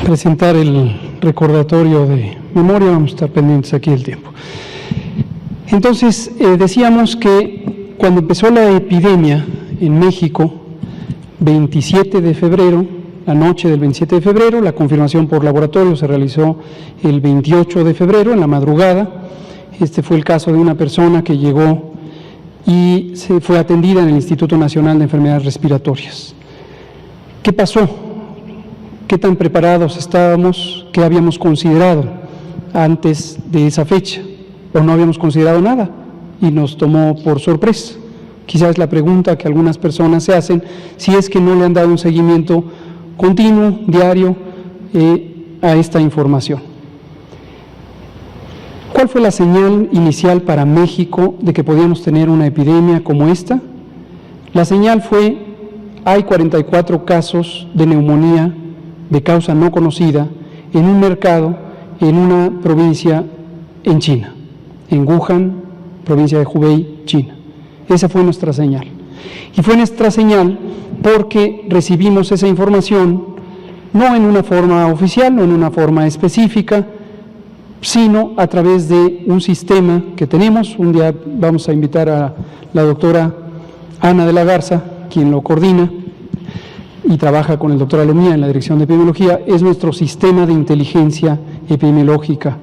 presentar el recordatorio de memoria, vamos a estar pendientes aquí del tiempo. Entonces, decíamos que cuando empezó la epidemia en México, 27 de febrero, la noche del 27 de febrero, la confirmación por laboratorio se realizó el 28 de febrero, en la madrugada. Este fue el caso de una persona que llegó y se fue atendida en el Instituto Nacional de Enfermedades Respiratorias. ¿Qué pasó? ¿Qué tan preparados estábamos? ¿Qué habíamos considerado antes de esa fecha? ¿O no habíamos considerado nada y nos tomó por sorpresa? Quizás es la pregunta que algunas personas se hacen, si es que no le han dado un seguimiento continuo, diario, a esta información. ¿Cuál fue la señal inicial para México de que podíamos tener una epidemia como esta? La señal fue: hay 44 casos de neumonía de causa no conocida en un mercado, en una provincia en China, en Wuhan, provincia de Hubei, China. Esa fue nuestra señal. Y fue nuestra señal porque recibimos esa información no en una forma oficial, no en una forma específica, sino a través de un sistema que tenemos. Un día vamos a invitar a la doctora Ana de la Garza, quien lo coordina y trabaja con el doctor Alomía en la Dirección de Epidemiología. Es nuestro sistema de inteligencia epidemiológica.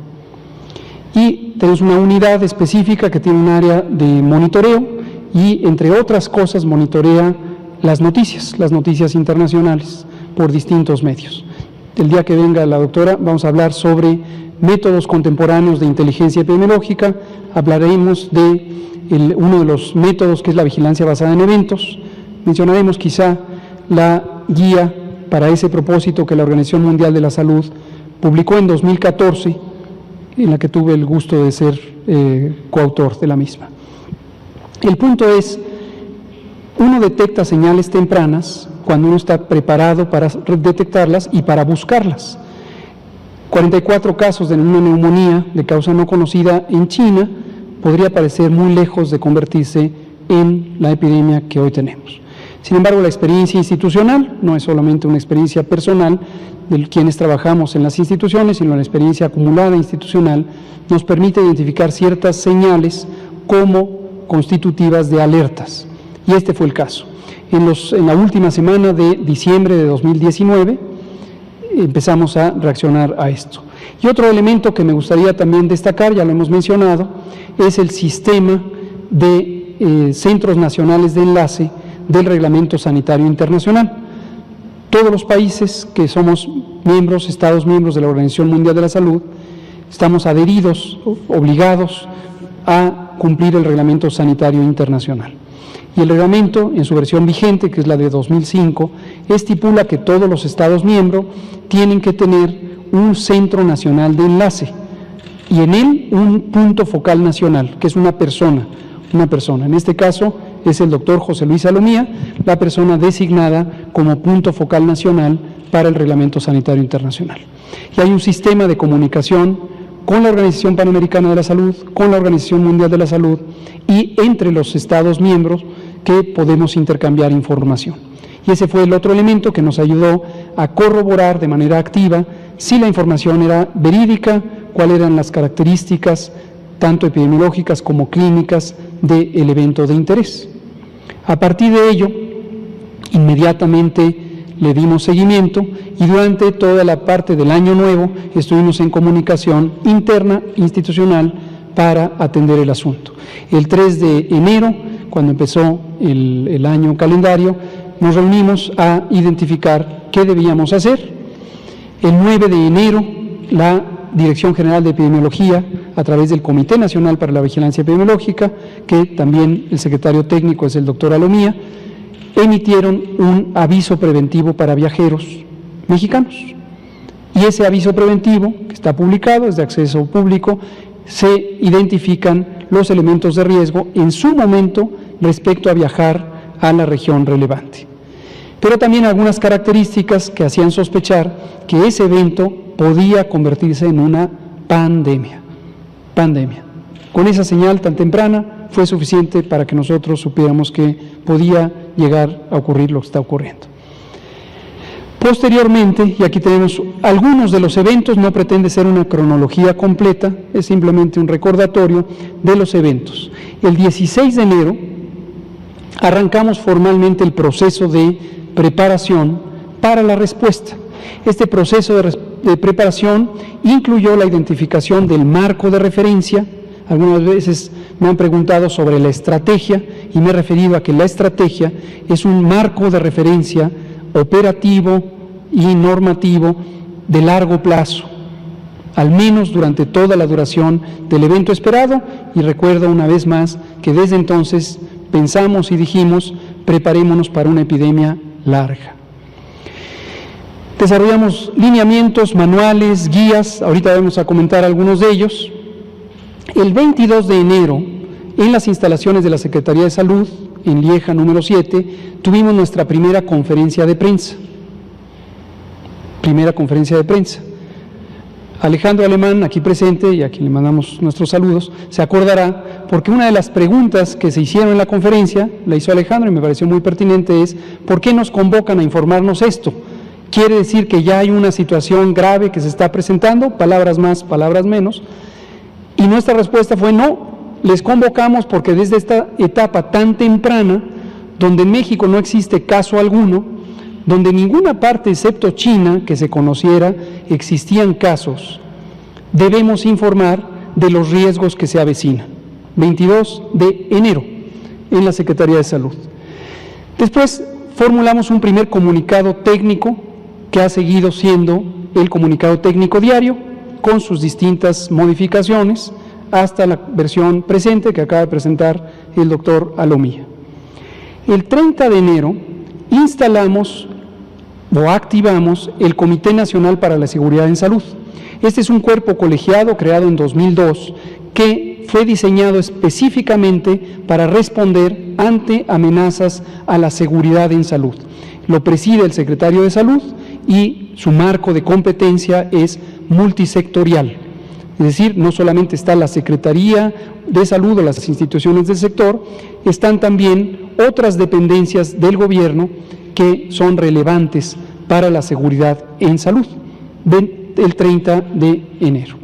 Y tenemos una unidad específica que tiene un área de monitoreo y, entre otras cosas, monitorea las noticias internacionales por distintos medios. El día que venga la doctora vamos a hablar sobre métodos contemporáneos de inteligencia epidemiológica. Hablaremos de uno de los métodos, que es la vigilancia basada en eventos. Mencionaremos quizá la guía para ese propósito que la Organización Mundial de la Salud publicó en 2014, en la que tuve el gusto de ser coautor de la misma. El punto es, uno detecta señales tempranas cuando uno está preparado para detectarlas y para buscarlas. 44 casos de una neumonía de causa no conocida en China podría parecer muy lejos de convertirse en la epidemia que hoy tenemos. Sin embargo, la experiencia institucional no es solamente una experiencia personal de quienes trabajamos en las instituciones, sino la experiencia acumulada institucional nos permite identificar ciertas señales como constitutivas de alertas. Y este fue el caso. En la última semana de diciembre de 2019 empezamos a reaccionar a esto. Y otro elemento que me gustaría también destacar, ya lo hemos mencionado, es el sistema de centros nacionales de enlace del Reglamento Sanitario Internacional. Todos los países que somos miembros, Estados miembros de la Organización Mundial de la Salud, estamos adheridos, obligados a cumplir el Reglamento Sanitario Internacional. Y el reglamento, en su versión vigente, que es la de 2005, estipula que todos los Estados miembros tienen que tener un centro nacional de enlace y en él un punto focal nacional, que es una persona. En este caso es el doctor José Luis Alomía, la persona designada como punto focal nacional para el Reglamento Sanitario Internacional. Y hay un sistema de comunicación con la Organización Panamericana de la Salud, con la Organización Mundial de la Salud y entre los Estados miembros que podemos intercambiar información. Y ese fue el otro elemento que nos ayudó a corroborar de manera activa si la información era verídica, cuáles eran las características tanto epidemiológicas como clínicas del evento de interés. A partir de ello, inmediatamente le dimos seguimiento y durante toda la parte del año nuevo estuvimos en comunicación interna, institucional, para atender el asunto. El 3 de enero, cuando empezó el año calendario, nos reunimos a identificar qué debíamos hacer. El 9 de enero, la Dirección General de Epidemiología, a través del Comité Nacional para la Vigilancia Epidemiológica, que también el secretario técnico es el doctor Alomía, emitieron un aviso preventivo para viajeros mexicanos. Y ese aviso preventivo, que está publicado, es de acceso público, se identifican los elementos de riesgo en su momento respecto a viajar a la región relevante. Pero también algunas características que hacían sospechar que ese evento podía convertirse en una pandemia. Con esa señal tan temprana fue suficiente para que nosotros supiéramos que podía llegar a ocurrir lo que está ocurriendo. Posteriormente, y aquí tenemos algunos de los eventos, no pretende ser una cronología completa, es simplemente un recordatorio de los eventos. El 16 de enero arrancamos formalmente el proceso de preparación para la respuesta. Este proceso de preparación incluyó la identificación del marco de referencia. Algunas veces me han preguntado sobre la estrategia y me he referido a que la estrategia es un marco de referencia operativo y normativo de largo plazo, al menos durante toda la duración del evento esperado, y recuerdo una vez más que desde entonces pensamos y dijimos, preparémonos para una epidemia larga. Desarrollamos lineamientos, manuales, guías, ahorita vamos a comentar algunos de ellos. El 22 de enero, en las instalaciones de la Secretaría de Salud, en Lieja número 7, tuvimos nuestra primera conferencia de prensa. Alejandro Alemán, aquí presente, y a quien le mandamos nuestros saludos, se acordará, porque una de las preguntas que se hicieron en la conferencia, la hizo Alejandro y me pareció muy pertinente, es ¿por qué nos convocan a informarnos esto? ¿Quiere decir que ya hay una situación grave que se está presentando? Palabras más, palabras menos. Y nuestra respuesta fue no, les convocamos porque desde esta etapa tan temprana, donde en México no existe caso alguno, donde en ninguna parte excepto China que se conociera existían casos, debemos informar de los riesgos que se avecinan. 22 de enero en la Secretaría de Salud. Después formulamos un primer comunicado técnico que ha seguido siendo el comunicado técnico diario con sus distintas modificaciones hasta la versión presente que acaba de presentar el doctor Alomía. El 30 de enero instalamos o activamos el Comité Nacional para la Seguridad en Salud. Este es un cuerpo colegiado creado en 2002 que fue diseñado específicamente para responder ante amenazas a la seguridad en salud. Lo preside el secretario de Salud y su marco de competencia es multisectorial. Es decir, no solamente está la Secretaría de Salud o las instituciones del sector, están también otras dependencias del gobierno que son relevantes para la seguridad en salud, el 30 de enero.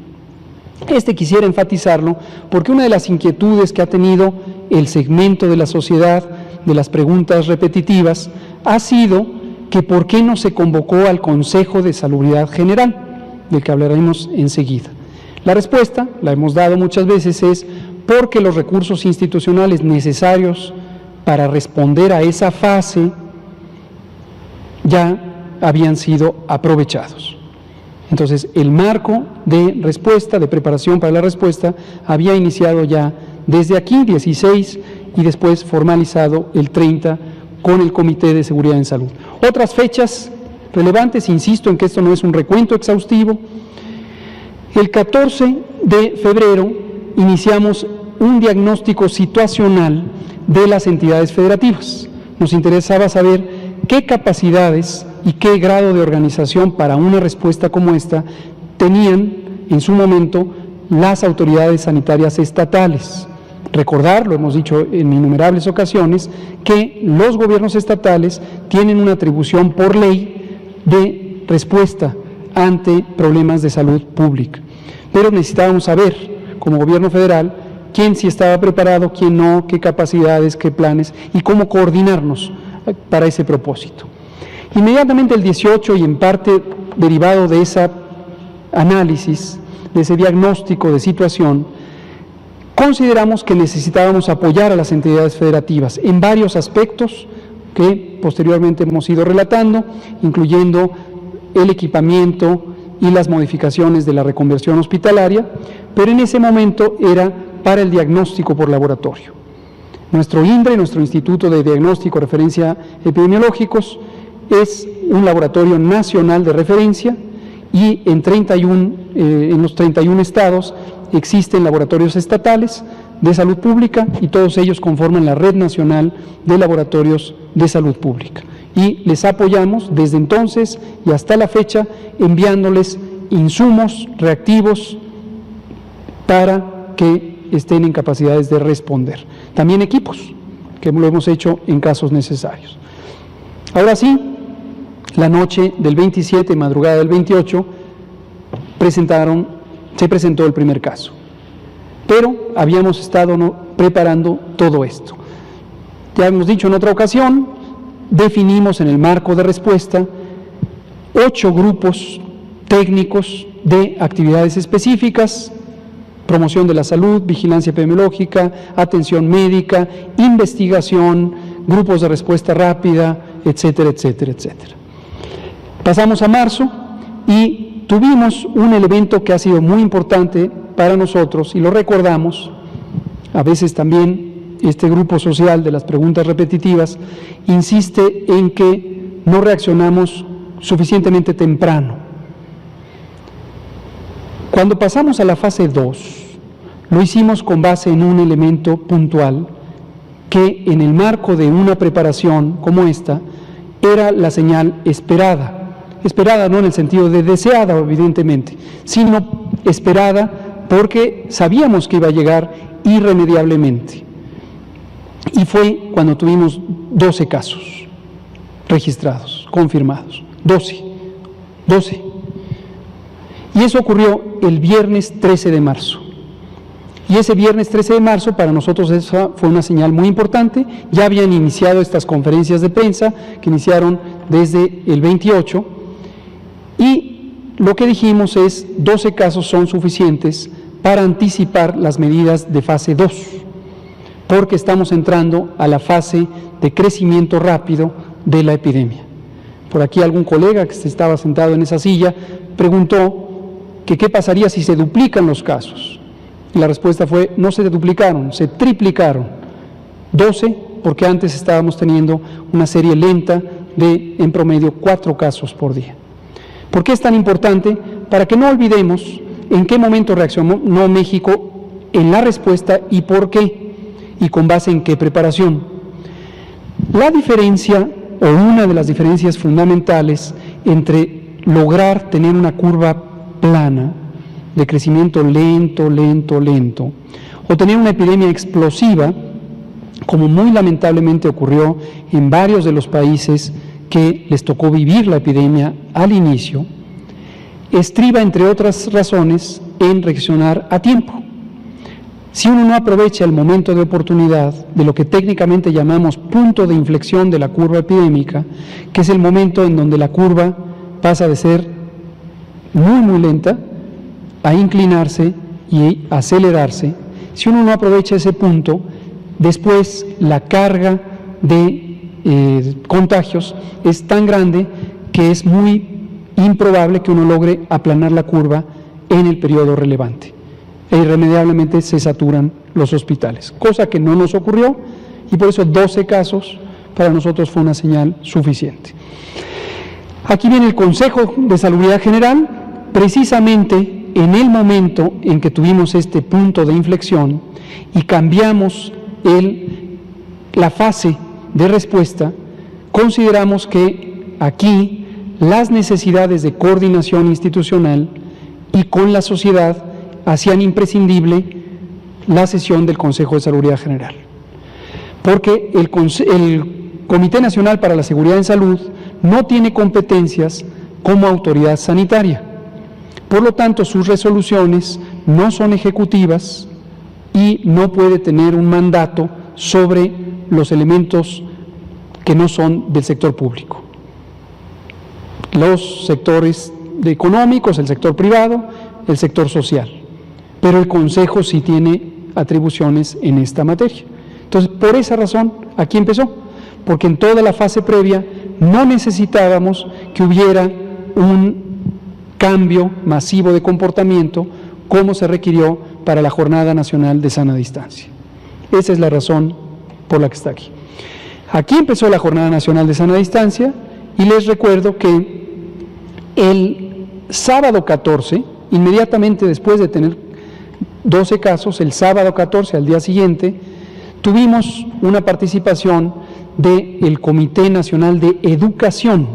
Quisiera enfatizarlo porque una de las inquietudes que ha tenido el segmento de la sociedad, de las preguntas repetitivas, ha sido que por qué no se convocó al Consejo de Salubridad General, del que hablaremos enseguida. La respuesta, la hemos dado muchas veces, es porque los recursos institucionales necesarios para responder a esa fase ya habían sido aprovechados. Entonces, el marco de respuesta, de preparación para la respuesta, había iniciado ya desde aquí, 16, y después formalizado el 30 con el Comité de Seguridad en Salud. Otras fechas relevantes, insisto en que esto no es un recuento exhaustivo. El 14 de febrero iniciamos un diagnóstico situacional de las entidades federativas. Nos interesaba saber qué capacidades y qué grado de organización para una respuesta como esta tenían en su momento las autoridades sanitarias estatales. Recordar, lo hemos dicho en innumerables ocasiones, que los gobiernos estatales tienen una atribución por ley de respuesta ante problemas de salud pública. Pero necesitábamos saber, como gobierno federal, quién sí estaba preparado, quién no, qué capacidades, qué planes y cómo coordinarnos para ese propósito. Inmediatamente el 18, y en parte derivado de ese análisis, de ese diagnóstico de situación, consideramos que necesitábamos apoyar a las entidades federativas en varios aspectos que posteriormente hemos ido relatando, incluyendo el equipamiento y las modificaciones de la reconversión hospitalaria, pero en ese momento era para el diagnóstico por laboratorio. Nuestro INDRE, nuestro Instituto de Diagnóstico y Referencia Epidemiológicos, es un laboratorio nacional de referencia y en los 31 estados existen laboratorios estatales de salud pública y todos ellos conforman la Red Nacional de Laboratorios de Salud Pública. Y les apoyamos desde entonces y hasta la fecha enviándoles insumos reactivos para que estén en capacidades de responder. También equipos, que lo hemos hecho en casos necesarios. Ahora sí, la noche del 27, madrugada del 28, se presentó el primer caso. Pero habíamos estado preparando todo esto. Ya hemos dicho en otra ocasión, definimos en el marco de respuesta 8 grupos técnicos de actividades específicas: promoción de la salud, vigilancia epidemiológica, atención médica, investigación, grupos de respuesta rápida, etcétera, etcétera, etcétera. Pasamos a marzo y tuvimos un elemento que ha sido muy importante para nosotros y lo recordamos. A veces también este grupo social de las preguntas repetitivas insiste en que no reaccionamos suficientemente temprano. Cuando pasamos a la fase 2, lo hicimos con base en un elemento puntual que en el marco de una preparación como esta era la señal esperada. Esperada no en el sentido de deseada, evidentemente, sino esperada porque sabíamos que iba a llegar irremediablemente. Y fue cuando tuvimos 12 casos registrados, confirmados. 12. Y eso ocurrió el viernes 13 de marzo. Y ese viernes 13 de marzo para nosotros esa fue una señal muy importante. Ya habían iniciado estas conferencias de prensa que iniciaron desde el 28 y lo que dijimos es 12 casos son suficientes para anticipar las medidas de fase 2, porque estamos entrando a la fase de crecimiento rápido de la epidemia. Por aquí algún colega que estaba sentado en esa silla preguntó que qué pasaría si se duplican los casos. Y la respuesta fue, no se duplicaron, se triplicaron. 12, porque antes estábamos teniendo una serie lenta de, en promedio, 4 casos por día. ¿Por qué es tan importante? Para que no olvidemos en qué momento reaccionó México en la respuesta y por qué, y con base en qué preparación. La diferencia, o una de las diferencias fundamentales entre lograr tener una curva plana, de crecimiento lento, o tener una epidemia explosiva, como muy lamentablemente ocurrió en varios de los países que les tocó vivir la epidemia al inicio, estriba, entre otras razones, en reaccionar a tiempo. Si uno no aprovecha el momento de oportunidad de lo que técnicamente llamamos punto de inflexión de la curva epidémica, que es el momento en donde la curva pasa de ser muy lenta a inclinarse y acelerarse, si uno no aprovecha ese punto, después la carga de contagios es tan grande que es muy improbable que uno logre aplanar la curva en el periodo relevante. E irremediablemente se saturan los hospitales, cosa que no nos ocurrió y por eso 12 casos para nosotros fue una señal suficiente. Aquí viene el Consejo de Salubridad General, precisamente en el momento en que tuvimos este punto de inflexión y cambiamos la fase de respuesta, consideramos que aquí las necesidades de coordinación institucional y con la sociedad hacían imprescindible la sesión del Consejo de Salubridad General. Porque el Comité Nacional para la Seguridad en Salud no tiene competencias como autoridad sanitaria. Por lo tanto, sus resoluciones no son ejecutivas y no puede tener un mandato sobre los elementos que no son del sector público. Los sectores económicos, el sector privado, el sector social. Pero el Consejo sí tiene atribuciones en esta materia. Entonces, por esa razón, aquí empezó, porque en toda la fase previa no necesitábamos que hubiera un cambio masivo de comportamiento como se requirió para la Jornada Nacional de Sana Distancia. Esa es la razón por la que está aquí. Aquí empezó la Jornada Nacional de Sana Distancia y les recuerdo que el sábado 14, inmediatamente después de tener 12 casos, el sábado 14, al día siguiente, tuvimos una participación del Comité Nacional de Educación,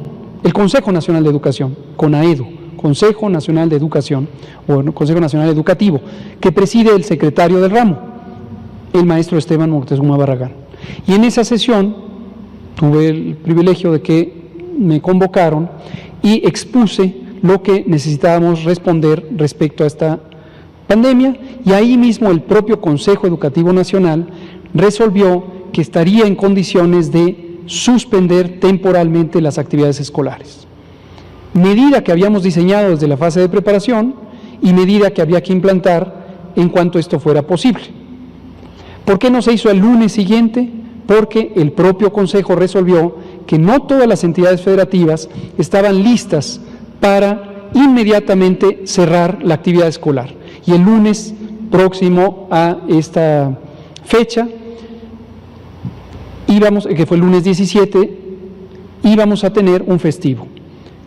el Consejo Nacional de Educación, CONAEDU, Consejo Nacional de Educación, o Consejo Nacional Educativo, que preside el secretario del ramo, el maestro Esteban Moctezuma Barragán. Y en esa sesión tuve el privilegio de que me convocaron y expuse lo que necesitábamos responder respecto a esta pandemia, y ahí mismo el propio Consejo Educativo Nacional resolvió que estaría en condiciones de suspender temporalmente las actividades escolares. Medida que habíamos diseñado desde la fase de preparación y medida que había que implantar en cuanto esto fuera posible. ¿Por qué no se hizo el lunes siguiente? Porque el propio Consejo resolvió que no todas las entidades federativas estaban listas para inmediatamente cerrar la actividad escolar. Y el lunes próximo a esta fecha, que fue el lunes 17, íbamos a tener un festivo.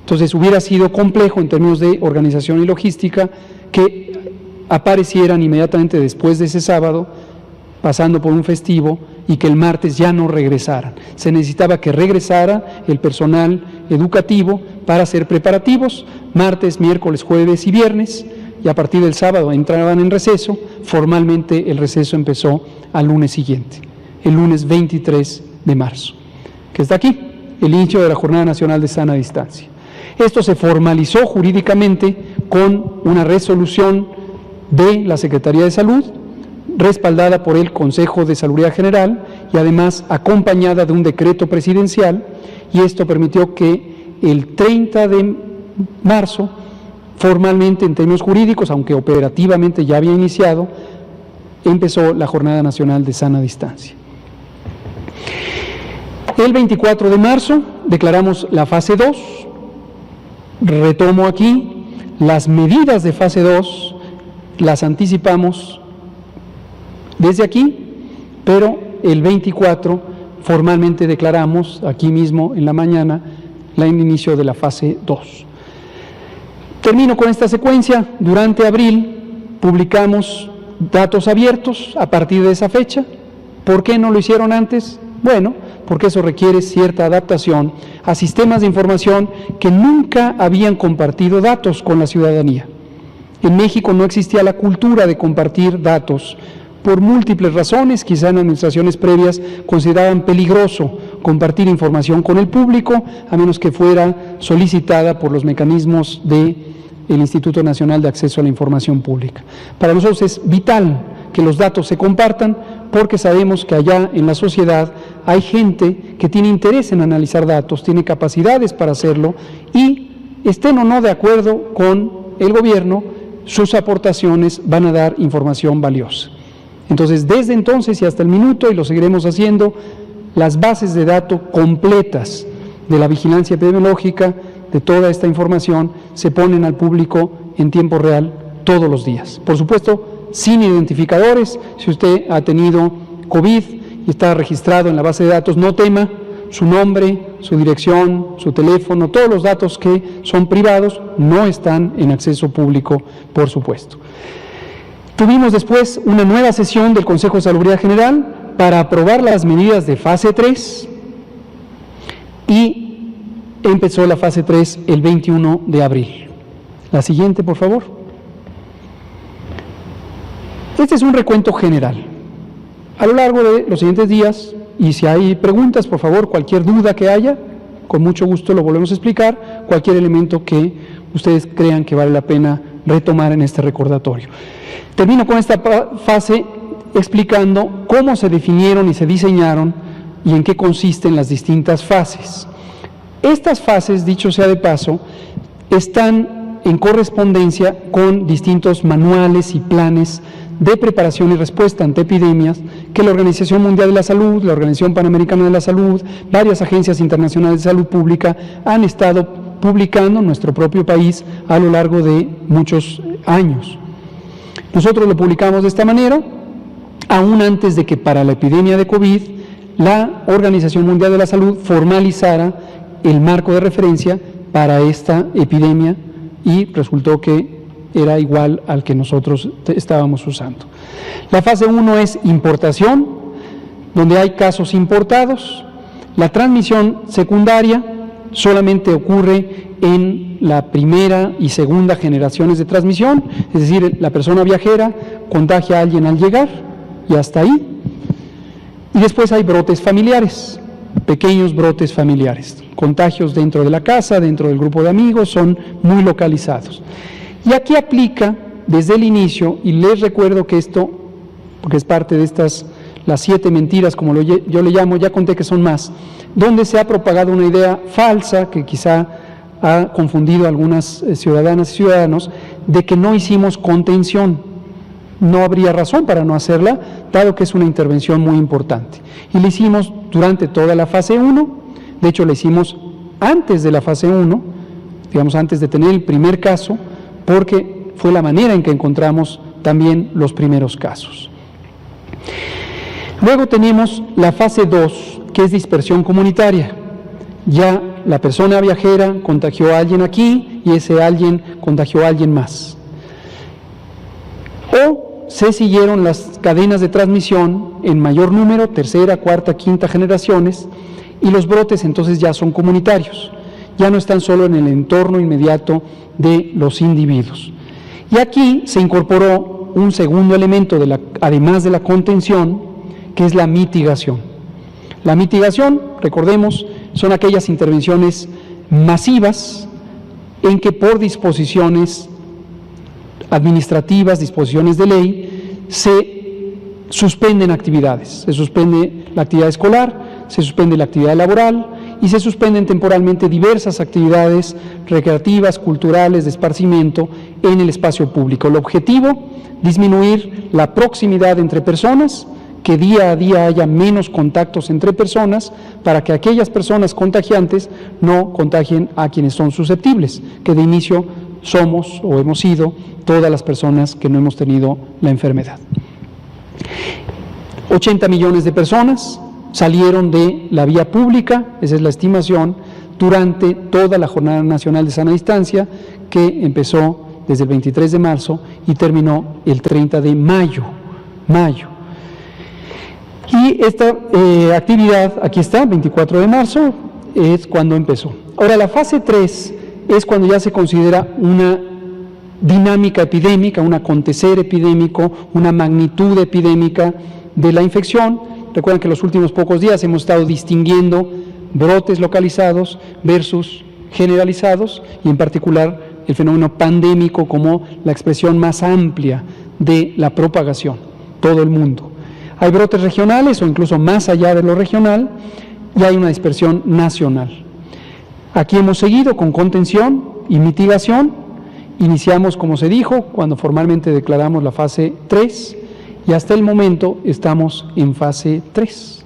Entonces hubiera sido complejo en términos de organización y logística que aparecieran inmediatamente después de ese sábado, pasando por un festivo, y que el martes ya no regresaran. Se necesitaba que regresara el personal educativo para hacer preparativos, martes, miércoles, jueves y viernes, y a partir del sábado entraban en receso. Formalmente el receso empezó al lunes siguiente, el lunes 23 de marzo, que está aquí, el inicio de la Jornada Nacional de Sana Distancia. Esto se formalizó jurídicamente con una resolución de la Secretaría de Salud, respaldada por el Consejo de Salubridad General y además acompañada de un decreto presidencial, y esto permitió que el 30 de marzo, formalmente en términos jurídicos, aunque operativamente ya había iniciado, empezó la Jornada Nacional de Sana Distancia. El 24 de marzo declaramos la fase 2, retomo aquí, las medidas de fase 2 las anticipamos desde aquí, pero el 24 formalmente declaramos aquí mismo en la mañana el inicio de la fase 2. Termino con esta secuencia. Durante abril publicamos datos abiertos a partir de esa fecha. ¿Por qué no lo hicieron antes? Bueno, porque eso requiere cierta adaptación a sistemas de información que nunca habían compartido datos con la ciudadanía. En México no existía la cultura de compartir datos por múltiples razones. Quizá en administraciones previas consideraban peligroso compartir información con el público, a menos que fuera solicitada por los mecanismos del Instituto Nacional de Acceso a la Información Pública. Para nosotros es vital que los datos se compartan, porque sabemos que allá en la sociedad hay gente que tiene interés en analizar datos, tiene capacidades para hacerlo, y estén o no de acuerdo con el gobierno, sus aportaciones van a dar información valiosa. Entonces, desde entonces y hasta el minuto, y lo seguiremos haciendo, las bases de datos completas de la vigilancia epidemiológica, de toda esta información, se ponen al público en tiempo real todos los días. Por supuesto, sin identificadores. Si usted ha tenido COVID y está registrado en la base de datos, no tema, su nombre, su dirección, su teléfono, todos los datos que son privados no están en acceso público, por supuesto. Tuvimos después una nueva sesión del Consejo de Salubridad General para aprobar las medidas de fase 3, y empezó la fase 3 el 21 de abril. La siguiente, por favor. Este es un recuento general. A lo largo de los siguientes días, y si hay preguntas, por favor, cualquier duda que haya, con mucho gusto lo volvemos a explicar, cualquier elemento que ustedes crean que vale la pena retomar en este recordatorio. Termino con esta fase explicando cómo se definieron y se diseñaron y en qué consisten las distintas fases. Estas fases, dicho sea de paso, están en correspondencia con distintos manuales y planes de preparación y respuesta ante epidemias que la Organización Mundial de la Salud, la Organización Panamericana de la Salud, varias agencias internacionales de salud pública han estado publicando en nuestro propio país a lo largo de muchos años. Nosotros lo publicamos de esta manera, aún antes de que para la epidemia de COVID la Organización Mundial de la Salud formalizara el marco de referencia para esta epidemia, y resultó que era igual al que nosotros estábamos usando. La fase 1 es importación, donde hay casos importados. La transmisión secundaria solamente ocurre en la primera y segunda generaciones de transmisión, es decir, la persona viajera contagia a alguien al llegar y hasta ahí. Y después hay brotes familiares. pequeños brotes familiares. Contagios dentro de la casa, dentro del grupo de amigos, son muy localizados. Y aquí aplica desde el inicio, y les recuerdo que esto, porque es parte de estas, las 7 mentiras, como yo le llamo, ya conté que son más, donde se ha propagado una idea falsa que quizá ha confundido a algunas ciudadanas y ciudadanos de que no hicimos contención. No habría razón para no hacerla, dado que es una intervención muy importante. Y la hicimos durante toda la fase 1, de hecho la hicimos antes de la fase 1, digamos antes de tener el primer caso, porque fue la manera en que encontramos también los primeros casos. Luego tenemos la fase 2, que es dispersión comunitaria. Ya la persona viajera contagió a alguien aquí y ese alguien contagió a alguien más. O se siguieron las cadenas de transmisión en mayor número, tercera, cuarta, quinta generaciones, y los brotes entonces ya son comunitarios, ya no están solo en el entorno inmediato de los individuos. Y aquí se incorporó un segundo elemento, además de la contención, que es la mitigación. La mitigación, recordemos, son aquellas intervenciones masivas en que por disposiciones administrativas, disposiciones de ley, se suspenden actividades. Se suspende la actividad escolar, se suspende la actividad laboral y se suspenden temporalmente diversas actividades recreativas, culturales, de esparcimiento en el espacio público. El objetivo, disminuir la proximidad entre personas, que día a día haya menos contactos entre personas para que aquellas personas contagiantes no contagien a quienes son susceptibles, que de inicio somos o hemos sido todas las personas que no hemos tenido la enfermedad. 80 millones de personas salieron de la vía pública, esa es la estimación, durante toda la Jornada Nacional de Sana Distancia, que empezó desde el 23 de marzo y terminó el 30 de mayo. Y esta actividad, aquí está, 24 de marzo, es cuando empezó. Ahora, la fase 3 es cuando ya se considera una dinámica epidémica, un acontecer epidémico, una magnitud epidémica de la infección. Recuerden que en los últimos pocos días hemos estado distinguiendo brotes localizados versus generalizados, y en particular el fenómeno pandémico como la expresión más amplia de la propagación, todo el mundo. Hay brotes regionales o incluso más allá de lo regional, y hay una dispersión nacional. Aquí hemos seguido con contención y mitigación. Iniciamos, como se dijo, cuando formalmente declaramos la fase 3, y hasta el momento estamos en fase 3.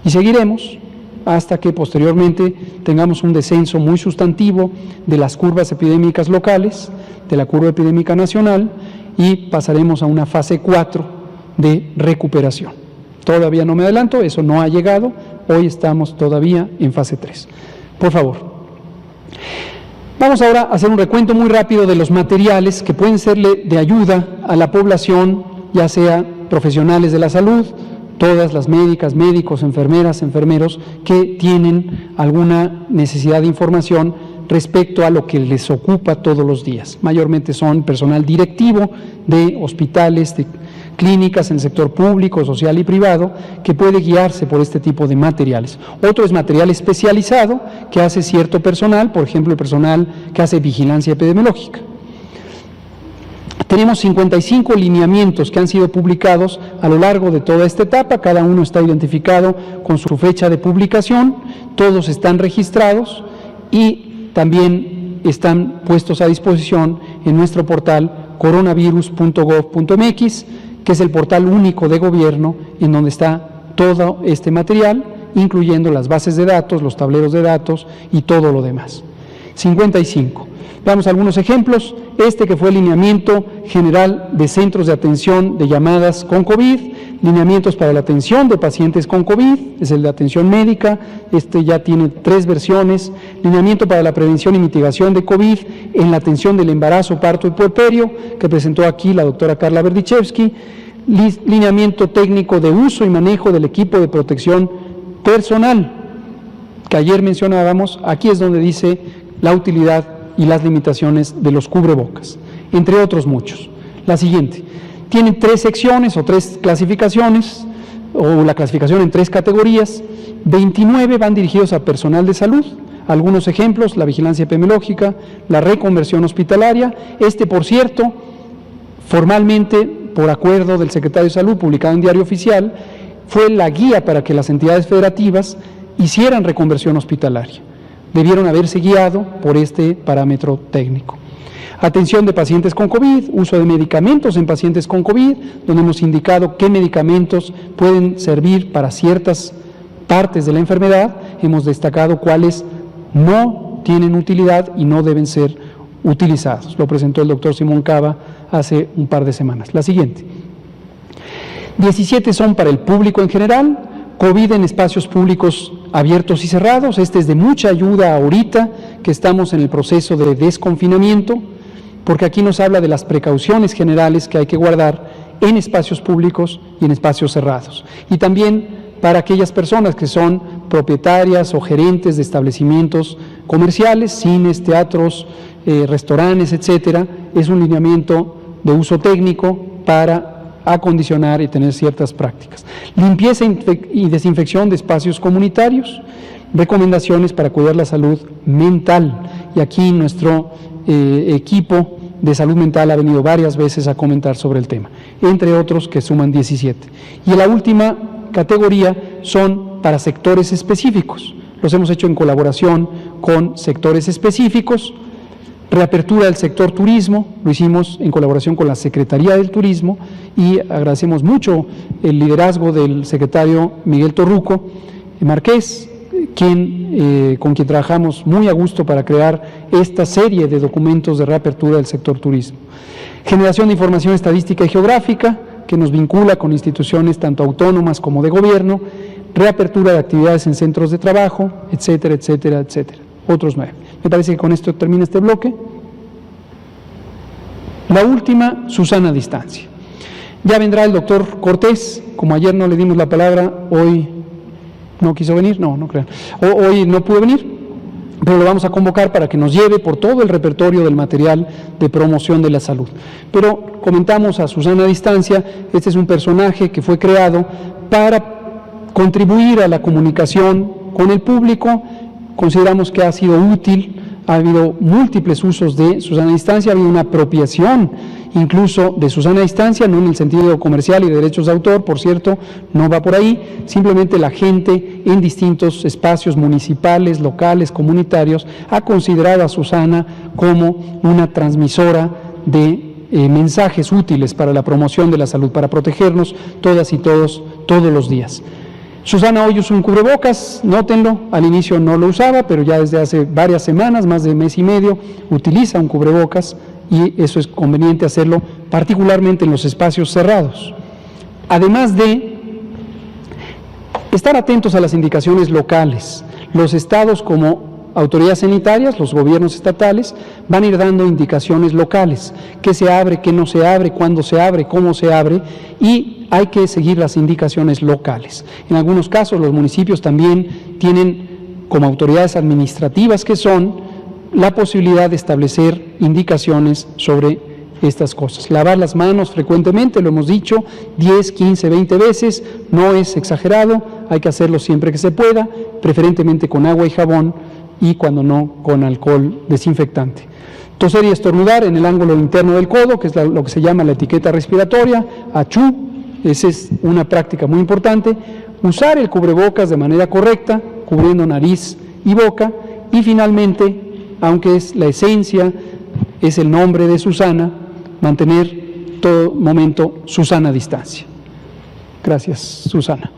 Y seguiremos hasta que posteriormente tengamos un descenso muy sustantivo de las curvas epidémicas locales, de la curva epidémica nacional, y pasaremos a una fase 4 de recuperación. Todavía no me adelanto, eso no ha llegado, hoy estamos todavía en fase 3. Por favor. Vamos ahora a hacer un recuento muy rápido de los materiales que pueden serle de ayuda a la población, ya sea profesionales de la salud, todas las médicas, médicos, enfermeras, enfermeros que tienen alguna necesidad de información respecto a lo que les ocupa todos los días. Mayormente son personal directivo de hospitales, de clínicas en el sector público, social y privado, que puede guiarse por este tipo de materiales. Otro es material especializado que hace cierto personal, por ejemplo, el personal que hace vigilancia epidemiológica. Tenemos 55 lineamientos que han sido publicados a lo largo de toda esta etapa, cada uno está identificado con su fecha de publicación, todos están registrados y también están puestos a disposición en nuestro portal coronavirus.gov.mx, que es el portal único de gobierno en donde está todo este material, incluyendo las bases de datos, los tableros de datos y todo lo demás. 55. Veamos algunos ejemplos. Este que fue el lineamiento general de centros de atención de llamadas con COVID, lineamientos para la atención de pacientes con COVID, es el de atención médica, este ya tiene 3 versiones, lineamiento para la prevención y mitigación de COVID en la atención del embarazo, parto y puerperio, que presentó aquí la doctora Carla Berdichevsky, lineamiento técnico de uso y manejo del equipo de protección personal, que ayer mencionábamos, aquí es donde dice la utilidad y las limitaciones de los cubrebocas, entre otros muchos. La siguiente, tiene 3 secciones o 3 clasificaciones, o la clasificación en 3 categorías, 29 van dirigidos a personal de salud. Algunos ejemplos: la vigilancia epidemiológica, la reconversión hospitalaria. Por cierto, formalmente, por acuerdo del secretario de Salud, publicado en Diario Oficial, fue la guía para que las entidades federativas hicieran reconversión hospitalaria. Debieron haberse guiado por este parámetro técnico. Atención de pacientes con COVID, uso de medicamentos en pacientes con COVID, donde hemos indicado qué medicamentos pueden servir para ciertas partes de la enfermedad. Hemos destacado cuáles no tienen utilidad y no deben ser utilizados. Lo presentó el doctor Simón Cava hace un par de semanas. La siguiente. 17 son para el público en general. COVID en espacios públicos abiertos y cerrados. Este es de mucha ayuda ahorita que estamos en el proceso de desconfinamiento, porque aquí nos habla de las precauciones generales que hay que guardar en espacios públicos y en espacios cerrados. Y también para aquellas personas que son propietarias o gerentes de establecimientos comerciales, cines, teatros, restaurantes, etcétera. Es un lineamiento de uso técnico para acondicionar y tener ciertas prácticas. Limpieza y desinfección de espacios comunitarios. Recomendaciones para cuidar la salud mental. Y aquí nuestro equipo de salud mental ha venido varias veces a comentar sobre el tema, entre otros que suman 17. Y la última categoría son para sectores específicos. Los hemos hecho en colaboración con sectores específicos. Reapertura del sector turismo, lo hicimos en colaboración con la Secretaría del Turismo y agradecemos mucho el liderazgo del secretario Miguel Torruco Márquez, con quien trabajamos muy a gusto para crear esta serie de documentos de reapertura del sector turismo. Generación de información estadística y geográfica, que nos vincula con instituciones tanto autónomas como de gobierno, reapertura de actividades en centros de trabajo, etcétera, etcétera, etcétera. Otros 9. Me parece que con esto termina este bloque. La última, Susana a distancia. Ya vendrá el doctor Cortés, como ayer no le dimos la palabra, hoy no quiso venir, no crean. Hoy no pudo venir, pero lo vamos a convocar para que nos lleve por todo el repertorio del material de promoción de la salud. Pero comentamos a Susana a distancia. Este es un personaje que fue creado para contribuir a la comunicación con el público. Consideramos que ha sido útil, ha habido múltiples usos de Susana a distancia, ha habido una apropiación incluso de Susana a distancia, no en el sentido comercial y de derechos de autor, por cierto, no va por ahí. Simplemente la gente en distintos espacios municipales, locales, comunitarios, ha considerado a Susana como una transmisora de mensajes útiles para la promoción de la salud, para protegernos todas y todos los días. Susana hoy usa un cubrebocas, nótenlo, al inicio no lo usaba, pero ya desde hace varias semanas, más de mes y medio, utiliza un cubrebocas y eso es conveniente hacerlo, particularmente en los espacios cerrados. Además de estar atentos a las indicaciones locales, los estados como autoridades sanitarias, los gobiernos estatales, van a ir dando indicaciones locales, qué se abre, qué no se abre, cuándo se abre, cómo se abre, y hay que seguir las indicaciones locales. En algunos casos los municipios también tienen, como autoridades administrativas que son, la posibilidad de establecer indicaciones sobre estas cosas. Lavar las manos frecuentemente, lo hemos dicho, 10, 15, 20 veces, no es exagerado, hay que hacerlo siempre que se pueda, preferentemente con agua y jabón, y cuando no, con alcohol desinfectante. Toser y estornudar en el ángulo interno del codo, que es lo que se llama la etiqueta respiratoria, achú, esa es una práctica muy importante. Usar el cubrebocas de manera correcta, cubriendo nariz y boca. Y finalmente, aunque es la esencia, es el nombre de Susana, mantener todo momento Susana a distancia. Gracias, Susana.